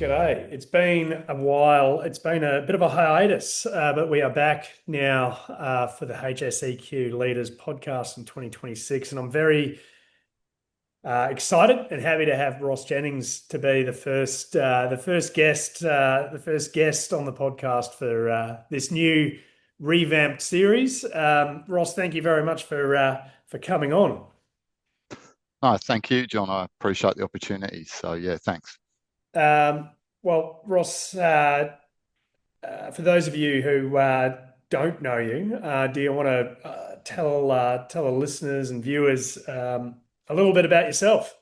G'day. It's been a while. It's been a bit of a hiatus, but we are back now for the HSEQ Leaders Podcast in 2026, and I'm very excited and happy to have Ross Jennings to be the first guest on the podcast for this new revamped series. Ross, thank you very much for coming on. No, thank you, John. I appreciate the opportunity. So yeah, thanks. Um, Ross, for those of you who don't know you, do you want to tell the listeners and viewers a little bit about yourself?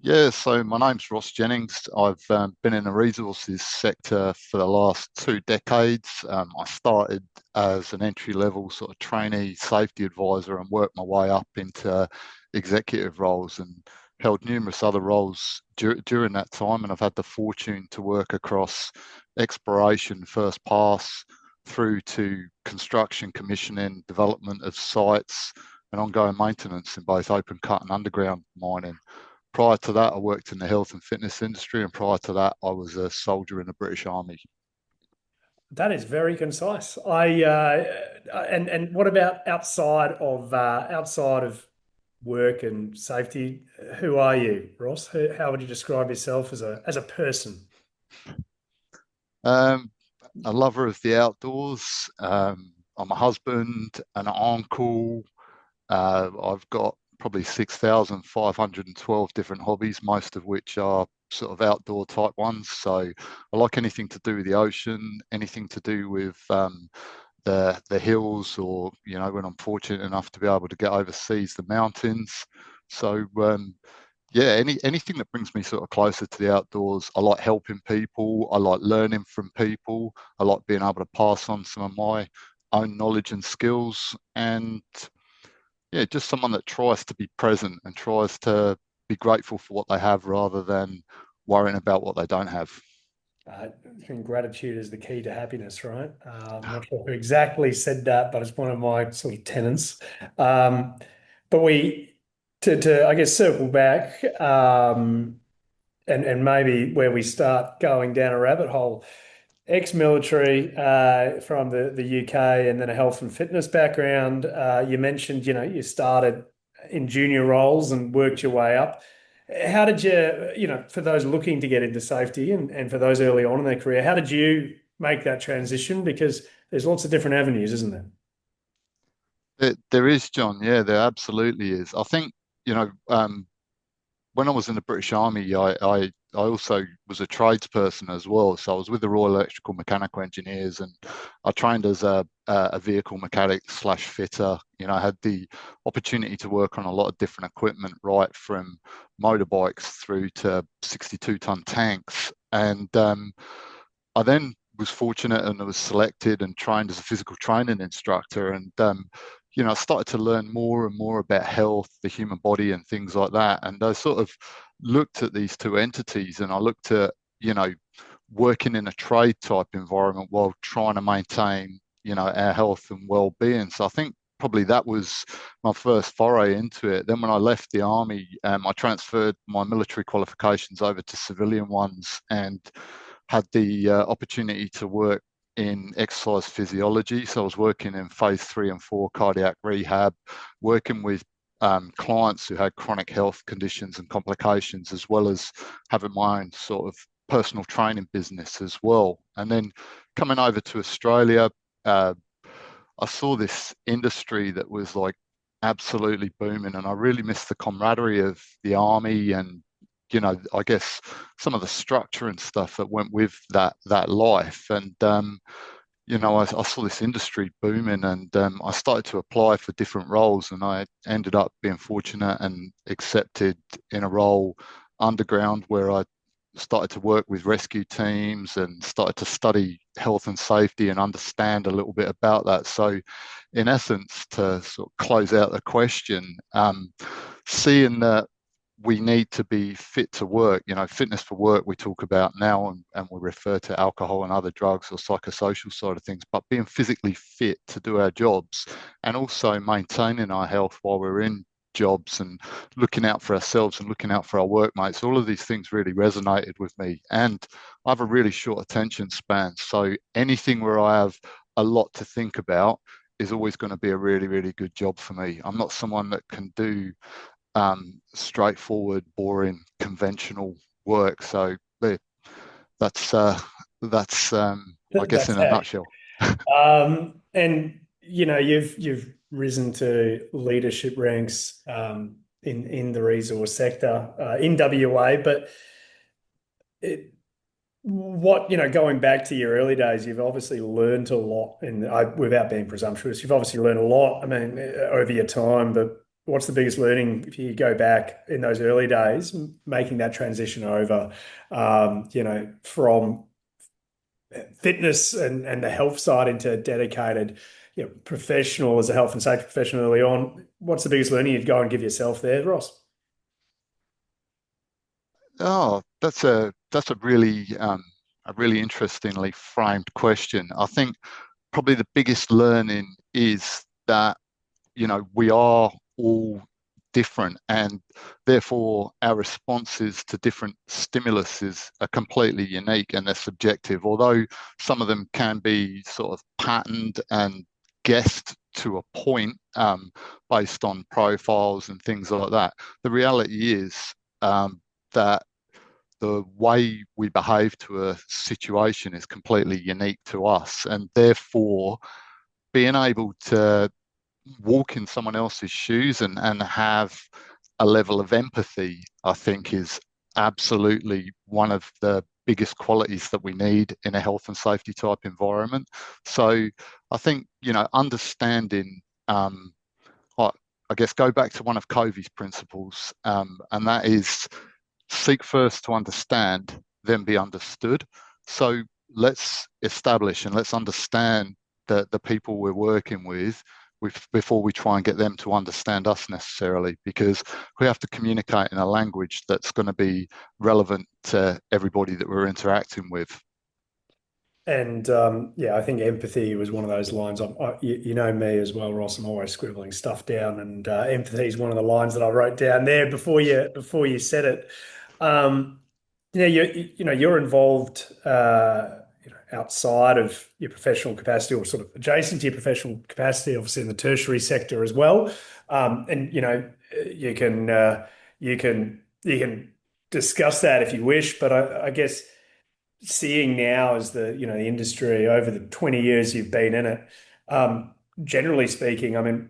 Yeah, so my name's Ross Jennings. I've been in the resources sector for the last 2 decades. I started as an entry-level sort of trainee safety advisor and worked my way up into executive roles and held numerous other roles during that time. And I've had the fortune to work across exploration, first pass, through to construction, commissioning, development of sites, and ongoing maintenance in both open cut and underground mining. Prior to that, I worked in the health and fitness industry, and prior to that, I was a soldier in the British Army. That is very concise. And what about outside of work and safety? Who are you, Ross? How would you describe yourself as a person? Um, a lover of the outdoors. I'm a husband, an uncle. I've got probably 6,512 different hobbies, most of which are sort of outdoor type ones. So I like anything to do with the ocean, anything to do with the hills, or when I'm fortunate enough to be able to get overseas, the mountains. So yeah, anything that brings me sort of closer to the outdoors. I like helping people. I like learning from people. I like being able to pass on some of my own knowledge and skills. And yeah, just someone that tries to be present and tries to be grateful for what they have rather than worrying about what they don't have. I think gratitude is the key to happiness, right? I'm not sure who exactly said that, but it's one of my sort of tenets. Um, but to I guess circle back, and maybe where we start going down a rabbit hole. Ex-military from the UK, and then a health and fitness background. You mentioned, you started in junior roles and worked your way up. How did you, for those looking to get into safety and for those early on in their career, how did you make that transition? Because there's lots of different avenues, isn't there? There is, John. Yeah, there absolutely is. I think, you know, when I was in the British Army, I also was a tradesperson as well. So I was with the Royal Electrical Mechanical Engineers, and I trained as a vehicle mechanic slash fitter. I had the opportunity to work on a lot of different equipment, right from motorbikes through to 62-ton tanks. And I then was fortunate and was selected and trained as a physical training instructor. And I started to learn more and more about health, the human body, and things like that. And I sort of looked at these two entities, and I looked at, working in a trade type environment while trying to maintain, our health and well-being. So I think probably that was my first foray into it. Then when I left the army, I transferred my military qualifications over to civilian ones and had the opportunity to work in exercise physiology. So I was working in phase 3 and 4 cardiac rehab, working with clients who had chronic health conditions and complications, as well as having my own sort of personal training business as well. And then coming over to Australia, uh, I saw this industry that was like absolutely booming, and I really missed the camaraderie of the army and I guess some of the structure and stuff that went with that life. And I saw this industry booming, and I started to apply for different roles, and I ended up being fortunate and accepted in a role underground where I started to work with rescue teams and started to study health and safety and understand a little bit about that. So, in essence, to sort of close out the question, seeing that we need to be fit to work. Fitness for work we talk about now, and we refer to alcohol and other drugs or psychosocial side of things, but being physically fit to do our jobs and also maintaining our health while we're in jobs and looking out for ourselves and looking out for our workmates. All of these things really resonated with me. And I have a really short attention span. So anything where I have a lot to think about is always going to be a really, really good job for me. I'm not someone that can do straightforward, boring, conventional work. So that's I guess That's in a how. nutshell. And you've risen to leadership ranks in the resource sector in WA, but it, going back to your early days, you've obviously learned a lot, and without being presumptuous, you've obviously learned a lot. I mean, over your time, but what's the biggest learning if you go back in those early days, making that transition over, from fitness and the health side into dedicated, professional as a health and safety professional early on? What's the biggest learning you'd go and give yourself there, Ross? Oh, that's a really interestingly framed question. I think probably the biggest learning is that we are all different, and therefore our responses to different stimuluses are completely unique and they're subjective. Although some of them can be sort of patterned and guessed to a point, based on profiles and things like that, the reality is that the way we behave to a situation is completely unique to us, and therefore being able to walk in someone else's shoes and have a level of empathy, I think, is absolutely one of the biggest qualities that we need in a health and safety type environment. So I think, understanding, I, I guess, go back to one of Covey's principles, and that is seek first to understand, then be understood. So let's establish and let's understand the people we're working with before we try and get them to understand us necessarily, because we have to communicate in a language that's going to be relevant to everybody that we're interacting with. And yeah, I think empathy was one of those lines. You know me as well, Ross. I'm always scribbling stuff down, and empathy is one of the lines that I wrote down there before you said it. Um, you're involved, outside of your professional capacity, or sort of adjacent to your professional capacity, obviously in the tertiary sector as well. And you can you can discuss that if you wish, but I guess seeing now as the industry over the 20 years you've been in it, generally speaking, I mean,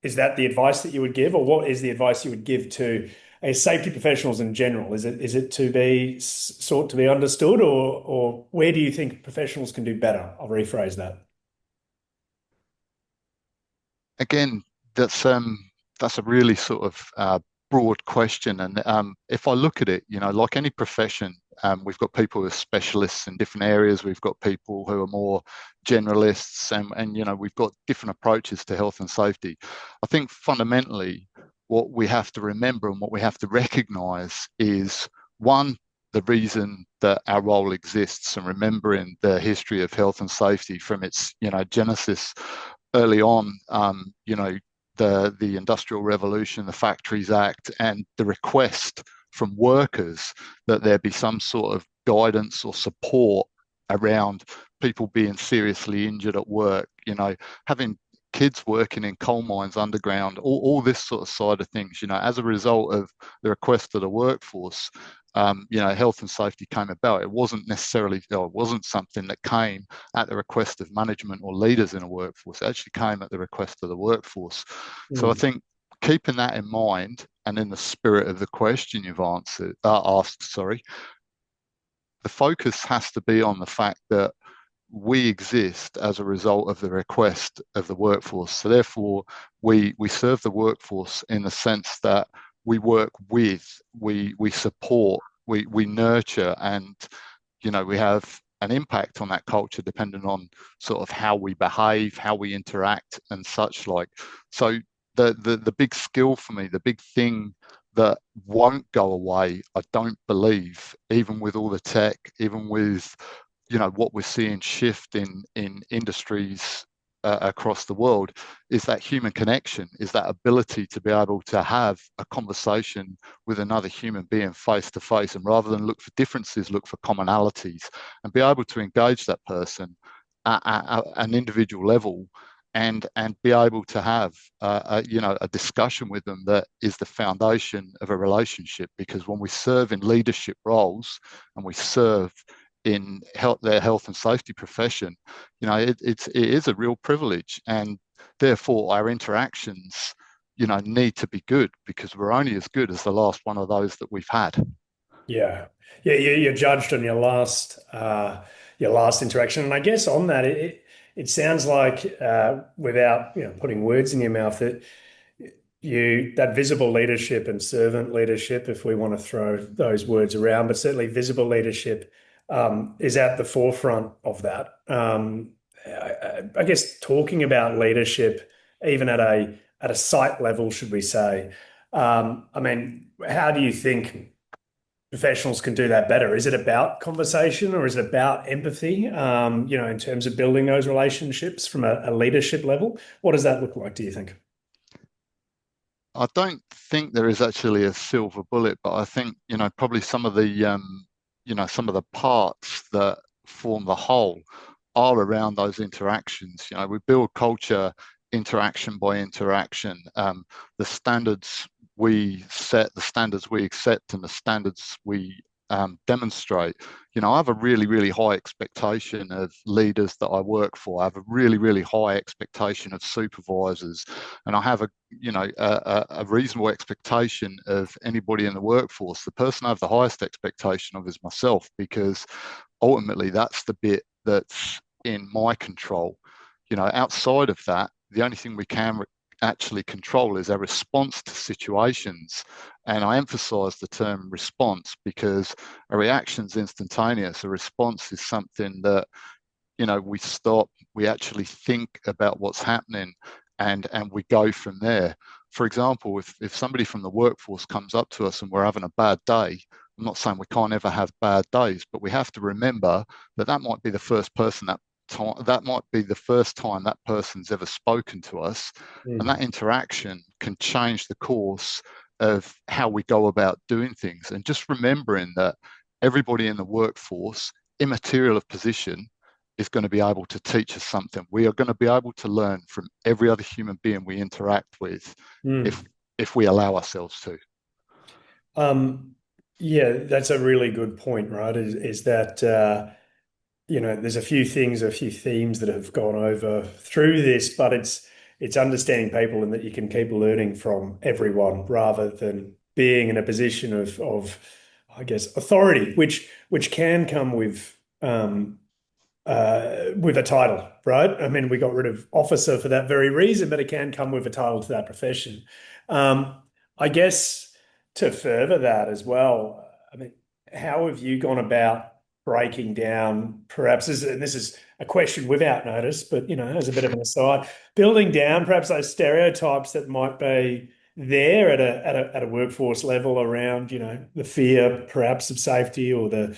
is that the advice that you would give, or what is the advice you would give to safety professionals in general? Is it to be sought to be understood, or where do you think professionals can do better? I'll rephrase that. Again, that's a really sort of broad question, and if I look at it, like any profession, we've got people who are specialists in different areas. We've got people who are more generalists, and we've got different approaches to health and safety. I think fundamentally, what we have to remember and what we have to recognise is, one, the reason that our role exists, and remembering the history of health and safety from its genesis early on, the Industrial Revolution, the Factories Act, and the request from workers that there be some sort of guidance or support around people being seriously injured at work, having kids working in coal mines underground, all this sort of side of things, as a result of the request of the workforce. Health and safety came about. It wasn't necessarily, it wasn't something that came at the request of management or leaders in a workforce. It actually came at the request of the workforce. So I Mm. think keeping that in mind, and in the spirit of the question you've asked, sorry, the focus has to be on the fact that we exist as a result of the request of the workforce. So therefore, we serve the workforce in the sense that we work with, we support, we nurture, and we have an impact on that culture depending on sort of how we behave, how we interact, and such like. So the big skill for me, the big thing that won't go away, I don't believe, even with all the tech, even with what we're seeing shift in industries across the world is that human connection, is that ability to be able to have a conversation with another human being face to face, and rather than look for differences, look for commonalities, and be able to engage that person at an individual level, and be able to have a discussion with them that is the foundation of a relationship. Because when we serve in leadership roles and we serve in their health and safety profession, it is a real privilege, and therefore our interactions, need to be good, because we're only as good as the last one of those that we've had. Yeah, yeah. You're judged on your last interaction, and I guess on that, it sounds like without putting words in your mouth, that that visible leadership and servant leadership, if we want to throw those words around, but certainly visible leadership is at the forefront of that. I guess talking about leadership, even at a site level, should we say? I mean, how do you think professionals can do that better? Is it about conversation or is it about empathy? In terms of building those relationships from a leadership level, what does that look like, do you think? I don't think there is actually a silver bullet, but I think, probably some of the parts that form the whole are around those interactions. We build culture interaction by interaction. The standards we set, the standards we accept, and the standards we demonstrate. I have a really, really high expectation of leaders that I work for. I have a really, really high expectation of supervisors, and I have a reasonable expectation of anybody in the workforce. The person I have the highest expectation of is myself, because ultimately that's the bit that's in my control. Outside of that, the only thing we can actually control is our response to situations. And I emphasize the term response, because a reaction's instantaneous. A response is something that, we stop, we actually think about what's happening, and we go from there. For example, if somebody from the workforce comes up to us and we're having a bad day, I'm not saying we can't ever have bad days, but we have to remember that that might be the first person that might be the first time that person's ever spoken to us, and Mm. that interaction can change the course of how we go about doing things. And just remembering that everybody in the workforce, immaterial of position, is going to be able to teach us something. We are going to be able to learn from every other human being we interact with, if Mm. if we allow ourselves to. Um, yeah, that's a really good point, right? Is that there's a few things, a few themes that have gone over through this, but it's understanding people and that you can keep learning from everyone rather than being in a position of I guess authority, which can come with a title, right? I mean, we got rid of officer for that very reason, but it can come with a title to that profession. Um, I guess to further that as well, I mean, how have you gone about breaking down, perhaps, and this is a question without notice, but as a bit of an aside, building down perhaps those stereotypes that might be there at a workforce level around, the fear perhaps of safety or an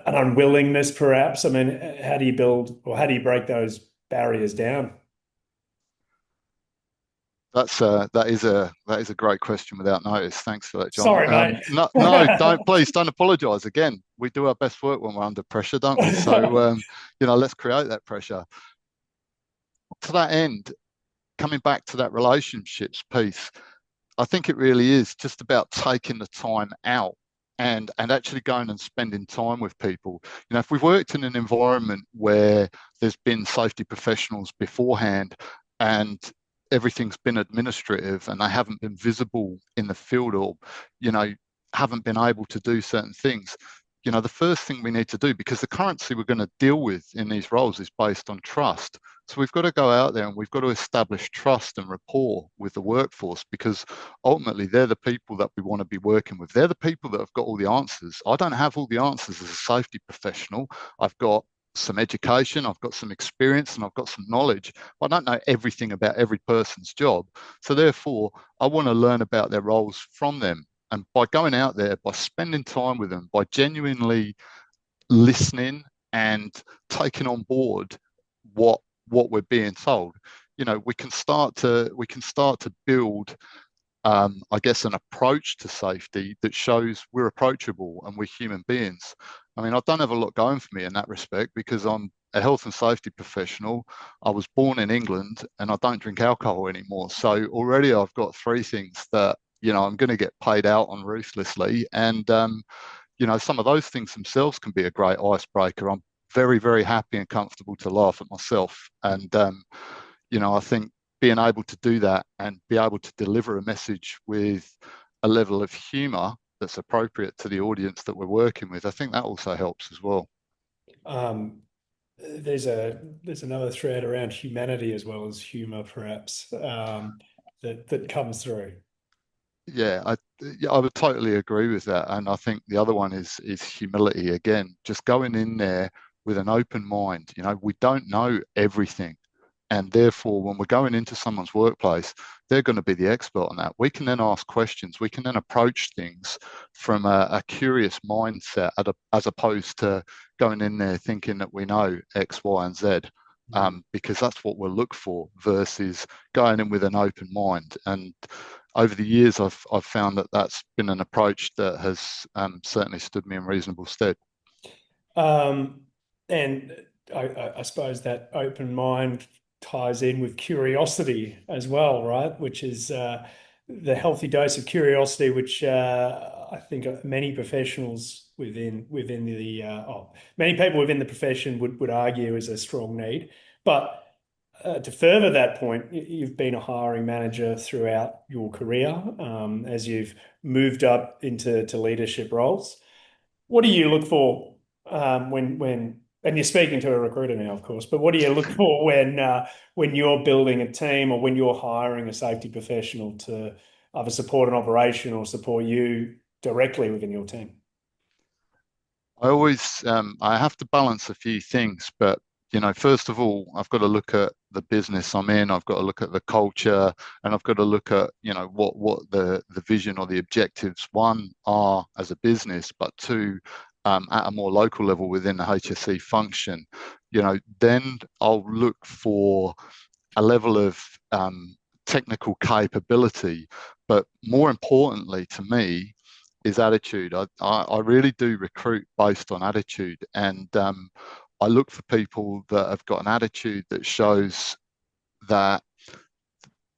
unwillingness, perhaps. I mean, how do you build or how do you break those barriers down? That is a great question without notice. Thanks for that, John. Sorry, mate. No, no, don't apologise. Again, we do our best work when we're under pressure, don't we? So, let's create that pressure. To that end, coming back to that relationships piece, I think it really is just about taking the time out and actually going and spending time with people. If we've worked in an environment where there's been safety professionals beforehand, and everything's been administrative, and they haven't been visible in the field, or, haven't been able to do certain things, the first thing we need to do, because the currency we're going to deal with in these roles is based on trust. So we've got to go out there and we've got to establish trust and rapport with the workforce, because ultimately they're the people that we want to be working with. They're the people that have got all the answers. I don't have all the answers as a safety professional. I've got some education, I've got some experience, and I've got some knowledge. I don't know everything about every person's job. So therefore, I want to learn about their roles from them. And by going out there, by spending time with them, by genuinely listening and taking on board what what we're being told, we can start to build, I guess, an approach to safety that shows we're approachable and we're human beings. I mean, I don't have a lot going for me in that respect because I'm a health and safety professional. I was born in England and I don't drink alcohol anymore. So already I've got three things that, I'm going to get paid out on ruthlessly. And, some of those things themselves can be a great icebreaker. I'm very, very happy and comfortable to laugh at myself. And, I think being able to do that and be able to deliver a message with a level of humor that's appropriate to the audience that we're working with, I think that also helps as well. Um, there's another thread around humanity as well as humor, perhaps, that comes through. Yeah, I would totally agree with that. And I think the other one is humility again, just going in there with an open mind. We don't know everything. And therefore, when we're going into someone's workplace, they're going to be the expert on that. We can then ask questions. We can then approach things from a curious mindset as opposed to going in there thinking that we know X, Y, and Z, because that's what we'll look for versus going in with an open mind. And over the years, I've found that that's been an approach that has certainly stood me in reasonable stead. Um, and I suppose that open mind ties in with curiosity as well, right? Which is the healthy dose of curiosity, which I think many professionals within the many people within the profession would argue is a strong need. But to further that point, you've been a hiring manager throughout your career, as you've moved up into leadership roles. What do you look for and you're speaking to a recruiter now, of course, but what do you look for when you're building a team or when you're hiring a safety professional to either support an operation or support you directly within your team? I have to balance a few things, but first of all, I've got to look at the business I'm in. I've got to look at the culture, and I've got to look at what the vision or the objectives one are as a business, but two, at a more local level within the HSE function. Then I'll look for a level of technical capability, but more importantly to me is attitude. I really do recruit based on attitude, and I look for people that have got an attitude that shows that,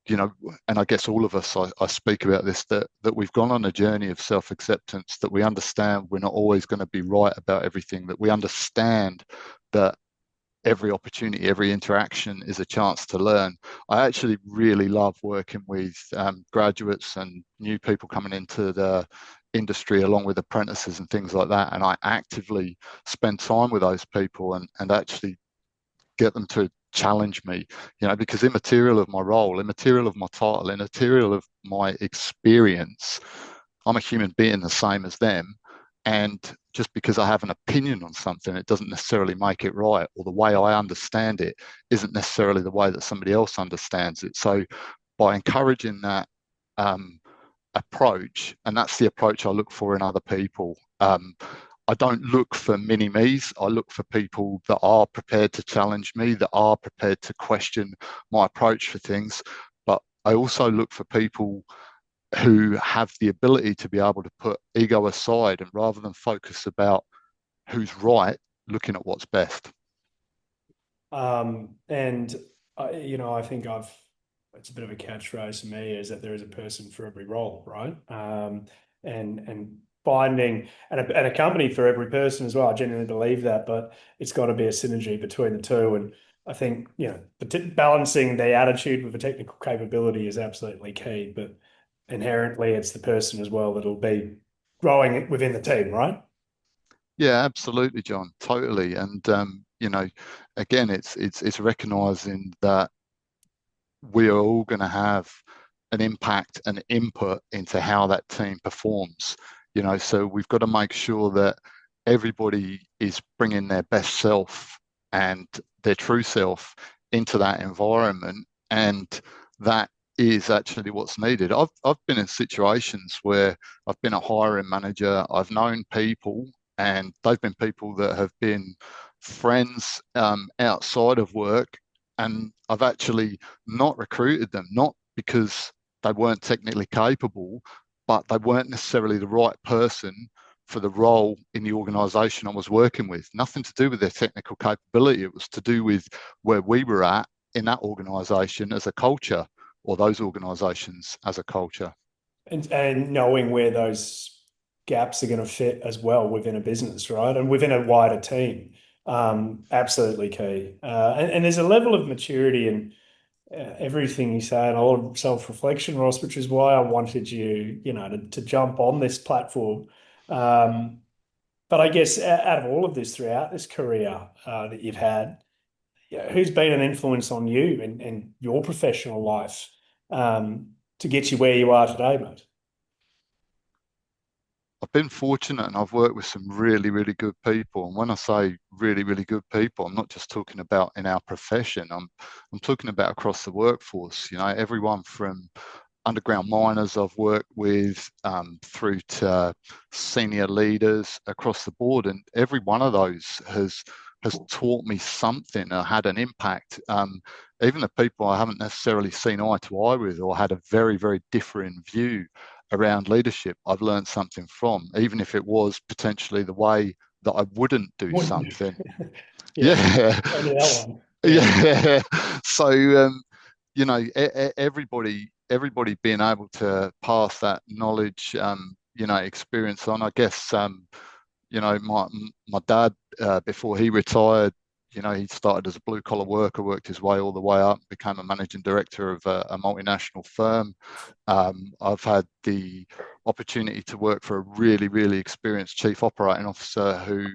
and I guess all of us, I speak about this, that we've gone on a journey of self-acceptance, that we understand we're not always going to be right about everything, that we understand that every opportunity, every interaction is a chance to learn. I actually really love working with graduates and new people coming into the industry along with apprentices and things like that. And I actively spend time with those people and actually get them to challenge me, because immaterial of my role, immaterial of my title, immaterial of my experience, I'm a human being the same as them. And just because I have an opinion on something, it doesn't necessarily make it right, or the way I understand it isn't necessarily the way that somebody else understands it. So by encouraging that approach, and that's the approach I look for in other people. I don't look for mini me's. I look for people that are prepared to challenge me, that are prepared to question my approach for things. But I also look for people who have the ability to be able to put ego aside and rather than focus about who's right, looking at what's best. And I think it's a bit of a catchphrase for me is that there is a person for every role, right? And finding and a company for every person as well. I genuinely believe that, but it's got to be a synergy between the two. And I think, balancing the attitude with the technical capability is absolutely key, but inherently it's the person as well that'll be growing within the team, right? Yeah, absolutely, John. Totally. And again, it's recognizing that we are all going to have an impact and input into how that team performs. So we've got to make sure that everybody is bringing their best self and their true self into that environment, and that is actually what's needed. I've been in situations where I've been a hiring manager. I've known people, and they've been people that have been friends outside of work, and I've actually not recruited them, not because they weren't technically capable, but they weren't necessarily the right person for the role in the organization I was working with. Nothing to do with their technical capability. It was to do with where we were at in that organization as a culture, or those organizations as a culture. And knowing where those gaps are going to fit as well within a business, right? And within a wider team. Absolutely key. And there's a level of maturity in everything you say and a lot of self-reflection, Ross, which is why I wanted you, to jump on this platform. Um, but I guess out of all of this throughout this career that you've had, yeah, who's been an influence on you and your professional life to get you where you are today, mate? I've been fortunate and I've worked with some really, really good people. And when I say really, really good people, I'm not just talking about in our profession. I'm talking about across the workforce. Everyone from underground miners I've worked with through to senior leaders across the board, and every one of those has taught me something or had an impact. Even the people I haven't necessarily seen eye to eye with or had a very, very different view around leadership, I've learned something from, even if it was potentially the way that I wouldn't do Wouldn't something. Yeah, Yeah. only that one. Yeah. Yeah. So, everybody being able to pass that knowledge, experience on. I guess, my dad, before he retired, he started as a blue collar worker, worked his way all the way up, became a managing director of a multinational firm. I've had the opportunity to work for a really, really experienced chief operating officer who,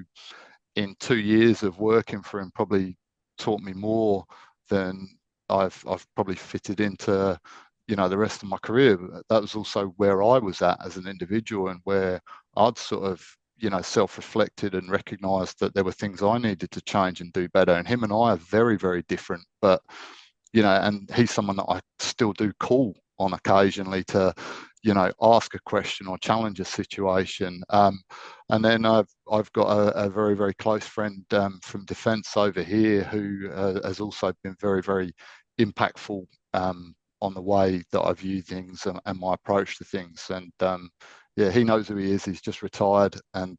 in 2 years of working for him, probably taught me more than I've probably fitted into, the rest of my career. That was also where I was at as an individual, and where I'd sort of, self-reflected and recognized that there were things I needed to change and do better. And him and I are very, very different, but and he's someone that I still do call on occasionally to, ask a question or challenge a situation. And then I've got a very, very close friend from defence over here who has also been very, very impactful on the way that I view things and my approach to things. And yeah, he knows who he is. He's just retired, and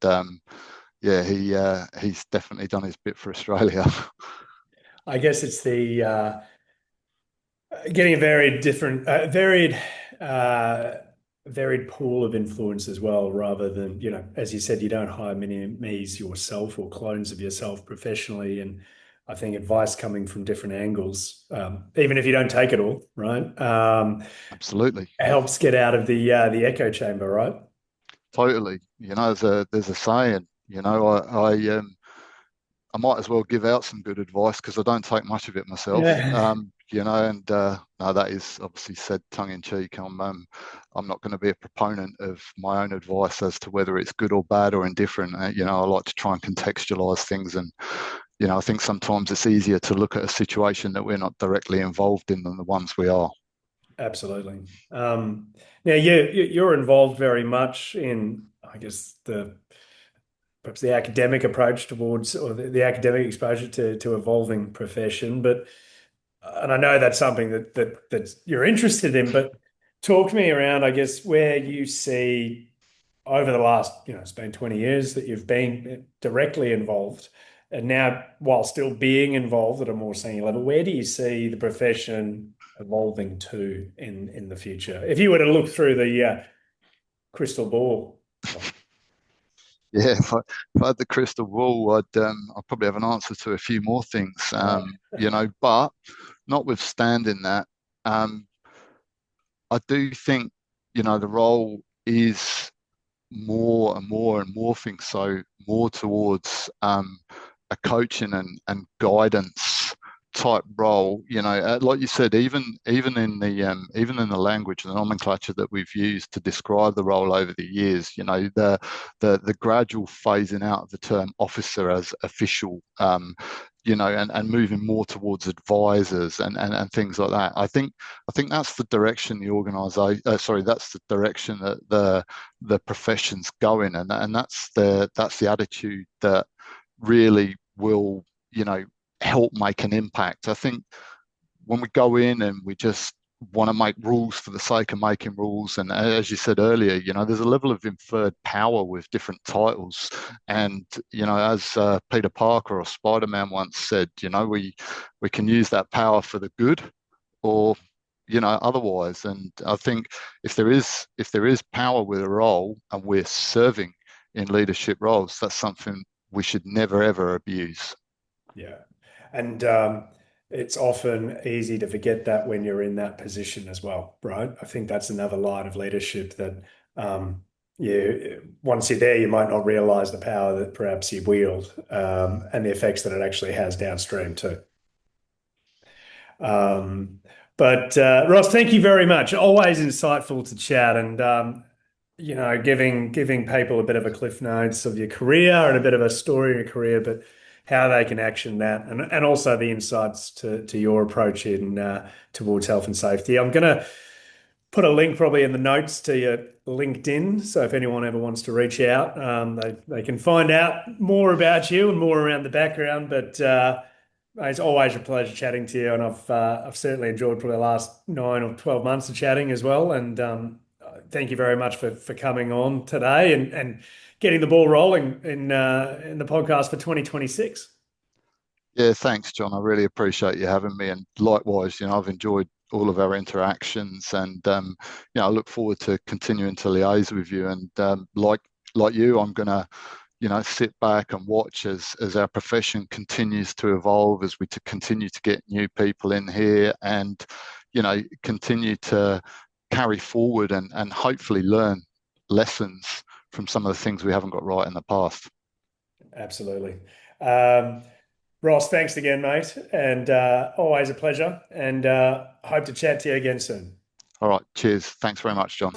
yeah, he's definitely done his bit for Australia. I guess it's the getting a very different, uh, varied pool of influence as well, rather than, as you said, you don't hire many me's yourself or clones of yourself professionally. And I think advice coming from different angles, even if you don't take it all, right, Absolutely. helps get out of the echo chamber, right? Totally. There's a saying, I might as well give out some good advice because I don't take much of it myself. Yeah, And no, that is obviously said tongue in cheek. I'm not going to be a proponent of my own advice as to whether it's good or bad or indifferent. I like to try and contextualize things, and I think sometimes it's easier to look at a situation that we're not directly involved in than the ones we are. absolutely. Now, you're involved very much in, I guess, the perhaps the academic approach towards or the academic exposure to evolving profession. But and I know that's something that you're interested in, but talk to me around, I guess, where you see over the last, it's been 20 years that you've been directly involved. And now, while still being involved at a more senior level, where do you see the profession evolving to in the future? If you were to look through the crystal ball. Yeah, if I had the crystal ball, I'd probably have an answer to a few more things. But notwithstanding that, um, I do think, the role is more and more and morphing, so more towards a coaching and guidance type role. Like you said, even in the language and the nomenclature that we've used to describe the role over the years, the gradual phasing out of the term officer as official, and moving more towards advisors and things like that. I think that's the direction the organisation. Sorry, that's the direction that the profession's going, and that's the attitude that really will, help make an impact. I think when we go in and we just want to make rules for the sake of making rules, and as you said earlier, there's a level of inferred power with different titles, and as Peter Parker or Spider-Man once said, we can use that power for the good, or otherwise. And I think if there is power with a role and we're serving in leadership roles, that's something we should never ever abuse. Yeah. And it's often easy to forget that when you're in that position as well, right? I think that's another line of leadership that once you're there, you might not realize the power that perhaps you wield, and the effects that it actually has downstream too. Um, but Ross, thank you very much. Always insightful to chat, and giving people a bit of a cliff notes of your career and a bit of a story of your career, but how they can action that, and also the insights to your approach in towards health and safety. I'm gonna put a link probably in the notes to your LinkedIn, so if anyone ever wants to reach out, they can find out more about you and more around the background. But it's always a pleasure chatting to you, and I've certainly enjoyed probably the last 9 or 12 months of chatting as well. And thank you very much for coming on today and getting the ball rolling in the podcast for 2026. Yeah, thanks, John. I really appreciate you having me, and likewise, I've enjoyed all of our interactions, and I look forward to continuing to liaise with you. And like you, I'm gonna sit back and watch as our profession continues to evolve, as we to continue to get new people in here, and continue to carry forward and hopefully learn lessons from some of the things we haven't got right in the past. Absolutely. Ross, thanks again, mate, and always a pleasure. And hope to chat to you again soon. All right, cheers. Thanks very much, John.